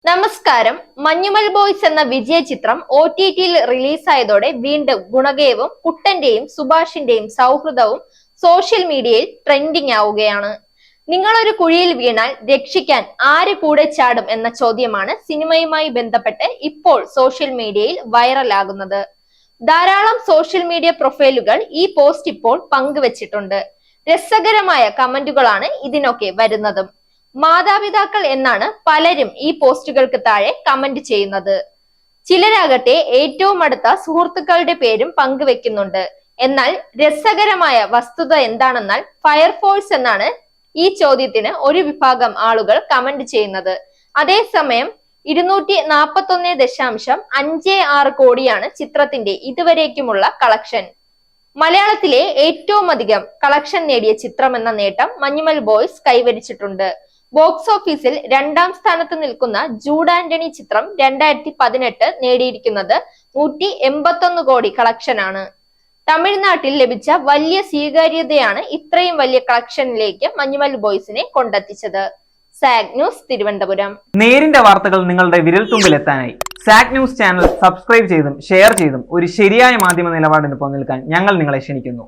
നമസ്കാരം. മഞ്ഞുമൽ ബോയ്സ് എന്ന വിജയ ചിത്രം OTT-യിൽ റിലീസായതോടെ വീണ്ടും ഗുണകേവും കുട്ടന്റെയും സുഭാഷിന്റെയും സൗഹൃദവും സോഷ്യൽ മീഡിയയിൽ ട്രെൻഡിങ് ആവുകയാണ്. നിങ്ങളൊരു കുഴിയിൽ വീണാൽ രക്ഷിക്കാൻ ആര് കൂടെ ചാടും എന്ന ചോദ്യമാണ് സിനിമയുമായി ബന്ധപ്പെട്ട് ഇപ്പോൾ സോഷ്യൽ മീഡിയയിൽ വൈറലാകുന്നത്. ധാരാളം സോഷ്യൽ മീഡിയ പ്രൊഫൈലുകൾ ഈ പോസ്റ്റ് ഇപ്പോൾ പങ്കുവച്ചിട്ടുണ്ട്. രസകരമായ കമന്റുകളാണ് ഇതിനൊക്കെ വരുന്നതും. മാതാപിതാക്കൾ എന്നാണ് പലരും ഈ പോസ്റ്റുകൾക്ക് താഴെ കമന്റ് ചെയ്യുന്നത്. ചിലരാകട്ടെ ഏറ്റവും അടുത്ത സുഹൃത്തുക്കളുടെ പേരും പങ്കുവെക്കുന്നുണ്ട്. എന്നാൽ രസകരമായ വസ്തുത എന്താണെന്നാൽ ഫയർഫോഴ്സ് എന്നാണ് ഈ ചോദ്യത്തിന് ഒരു വിഭാഗം ആളുകൾ കമന്റ് ചെയ്യുന്നത്. അതേസമയം 241.56 കോടിയാണ് ചിത്രത്തിന്റെ ഇതുവരേക്കുമുള്ള കളക്ഷൻ. മലയാളത്തിലെ ഏറ്റവും അധികം കളക്ഷൻ നേടിയ ചിത്രം എന്ന നേട്ടം മഞ്ഞുമൽ ബോയ്സ് കൈവരിച്ചിട്ടുണ്ട്. ബോക്സ് ഓഫീസിൽ 2ാം സ്ഥാനത്ത് നിൽക്കുന്ന ജൂഡ് ആന്റണി ചിത്രം 2018 നേടിയിരിക്കുന്നത് 181 കോടി കളക്ഷനാണ്. തമിഴ്നാട്ടിൽ ലഭിച്ച വലിയ സ്വീകാര്യതയാണ് ഇത്രയും വലിയ കളക്ഷനിലേക്ക് മഞ്ഞുമൽ ബോയ്സിനെ കൊണ്ടെത്തിച്ചത്. സാഗ് ന്യൂസ്, തിരുവനന്തപുരം. നേരിന്റെ വാർത്തകൾ നിങ്ങളുടെ വിരൽത്തുമ്പിൽ എത്താനായി സാഗ് ന്യൂസ് ചാനൽ സബ്സ്ക്രൈബ് ചെയ്തും ഷെയർ ചെയ്തും ഒരു ശരിയായ മാധ്യമ നിലപാടിന് നിൽക്കാൻ ഞങ്ങൾ നിങ്ങളെ ക്ഷണിക്കുന്നു.